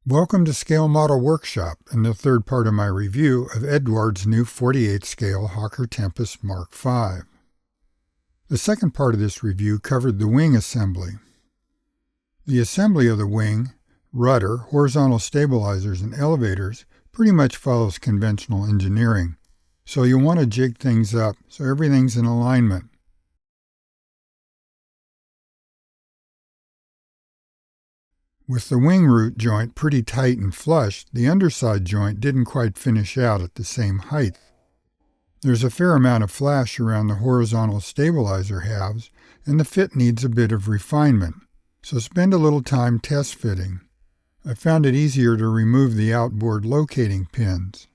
Welcome to Scale Model Workshop and the third part of my review of Eduard's new 48 scale Hawker Tempest Mark V. The second part of this review covered the wing assembly. The assembly of the wing, rudder, horizontal stabilizers, and elevators pretty much follows conventional engineering, so you'll want to jig things up so everything's in alignment. With the wing root joint pretty tight and flush, the underside joint didn't quite finish out at the same height. There's a fair amount of flash around the horizontal stabilizer halves, and the fit needs a bit of refinement, so spend a little time test fitting. I found it easier to remove the outboard locating pins.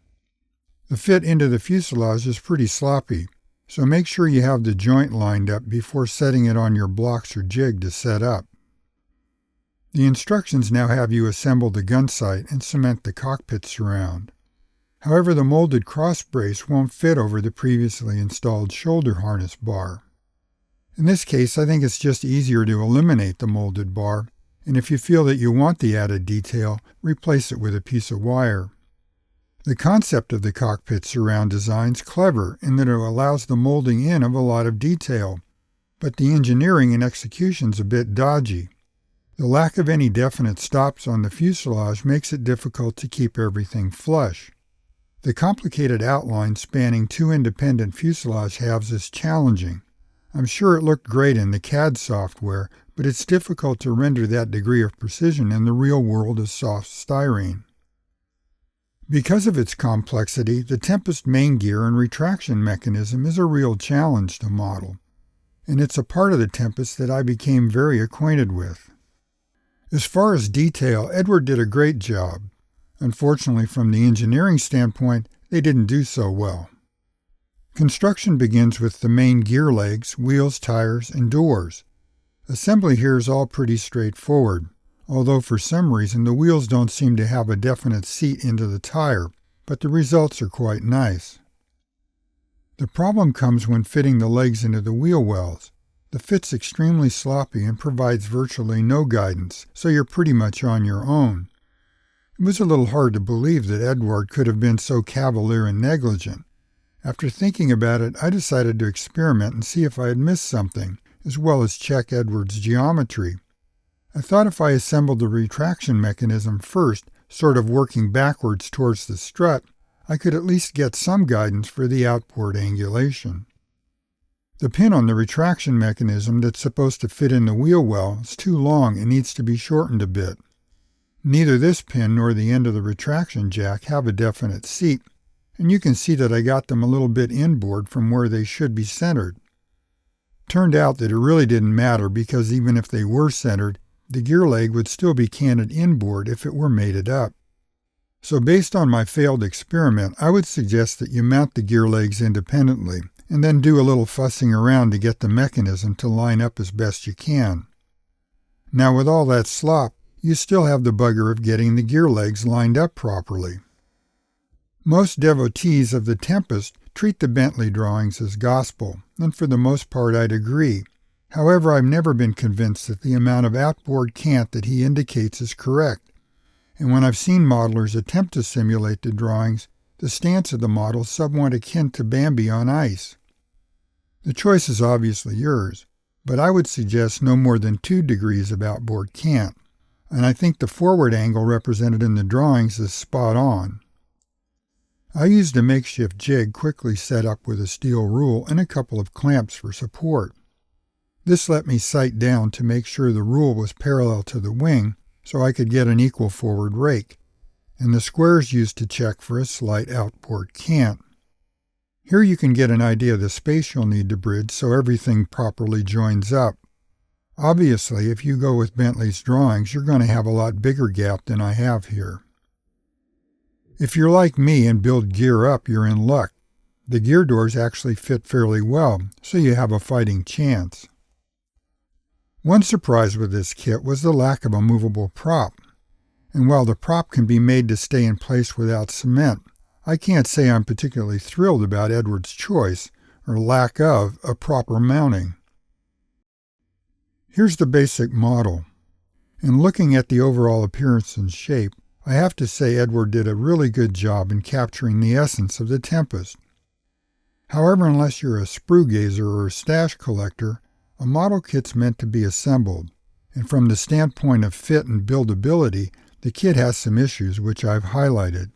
The fit into the fuselage is pretty sloppy, so make sure you have the joint lined up before setting it on your blocks or jig to set up. The instructions now have you assemble the gun sight and cement the cockpit surround. However, the molded cross brace won't fit over the previously installed shoulder harness bar. In this case, I think it's just easier to eliminate the molded bar, and if you feel that you want the added detail, replace it with a piece of wire. The concept of the cockpit surround design is clever in that it allows the molding in of a lot of detail, but the engineering and execution's a bit dodgy. The lack of any definite stops on the fuselage makes it difficult to keep everything flush. The complicated outline spanning two independent fuselage halves is challenging. I'm sure it looked great in the CAD software, but it's difficult to render that degree of precision in the real world of soft styrene. Because of its complexity, the Tempest main gear and retraction mechanism is a real challenge to model, and it's a part of the Tempest that I became very acquainted with. As far as detail, Eduard did a great job. Unfortunately, from the engineering standpoint, they didn't do so well. Construction begins with the main gear legs, wheels, tires, and doors. Assembly here is all pretty straightforward, although for some reason the wheels don't seem to have a definite seat into the tire, but the results are quite nice. The problem comes when fitting the legs into the wheel wells. The fit's extremely sloppy and provides virtually no guidance, so you're pretty much on your own. It was a little hard to believe that Eduard could have been so cavalier and negligent. After thinking about it, I decided to experiment and see if I had missed something, as well as check Eduard's geometry. I thought if I assembled the retraction mechanism first, sort of working backwards towards the strut, I could at least get some guidance for the outboard angulation. The pin on the retraction mechanism that's supposed to fit in the wheel well is too long and needs to be shortened a bit. Neither this pin nor the end of the retraction jack have a definite seat, and you can see that I got them a little bit inboard from where they should be centered. Turned out that it really didn't matter because even if they were centered, the gear leg would still be canted inboard if it were mated up. So based on my failed experiment, I would suggest that you mount the gear legs independently, and then do a little fussing around to get the mechanism to line up as best you can. Now with all that slop, you still have the bugger of getting the gear legs lined up properly. Most devotees of the Tempest treat the Bentley drawings as gospel, and for the most part I'd agree. However, I've never been convinced that the amount of outboard cant that he indicates is correct, and when I've seen modelers attempt to simulate the drawings, the stance of the model is somewhat akin to Bambi on ice. The choice is obviously yours, but I would suggest no more than 2 degrees of outboard cant, and I think the forward angle represented in the drawings is spot on. I used a makeshift jig quickly set up with a steel rule and a couple of clamps for support. This let me sight down to make sure the rule was parallel to the wing so I could get an equal forward rake, and the squares used to check for a slight outboard cant. Here you can get an idea of the space you'll need to bridge so everything properly joins up. Obviously, if you go with Bentley's drawings, you're going to have a lot bigger gap than I have here. If you're like me and build gear up, you're in luck. The gear doors actually fit fairly well, so you have a fighting chance. One surprise with this kit was the lack of a movable prop. And while the prop can be made to stay in place without cement, I can't say I'm particularly thrilled about Eduard's choice, or lack of, a proper mounting. Here's the basic model. In looking at the overall appearance and shape, I have to say Eduard did a really good job in capturing the essence of the Tempest. However, unless you're a sprue gazer or a stash collector, a model kit's meant to be assembled, and from the standpoint of fit and buildability, the kit has some issues which I've highlighted.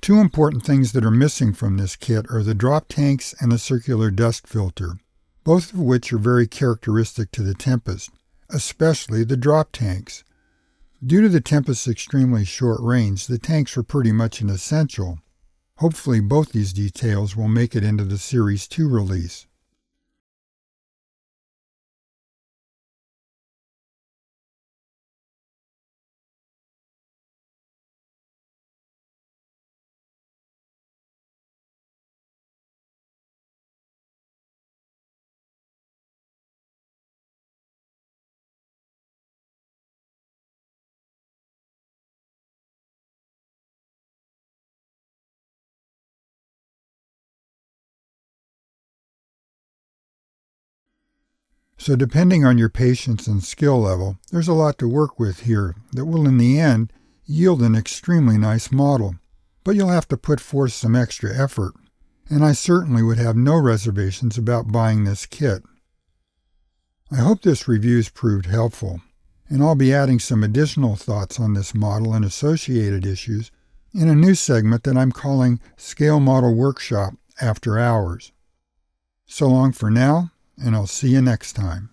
Two important things that are missing from this kit are the drop tanks and the circular dust filter, both of which are very characteristic to the Tempest, especially the drop tanks. Due to the Tempest's extremely short range, the tanks are pretty much an essential. Hopefully both these details will make it into the Series 2 release. So depending on your patience and skill level, there's a lot to work with here that will in the end yield an extremely nice model, but you'll have to put forth some extra effort, and I certainly would have no reservations about buying this kit. I hope this review's proved helpful, and I'll be adding some additional thoughts on this model and associated issues in a new segment that I'm calling Scale Model Workshop After Hours. So long for now, and I'll see you next time.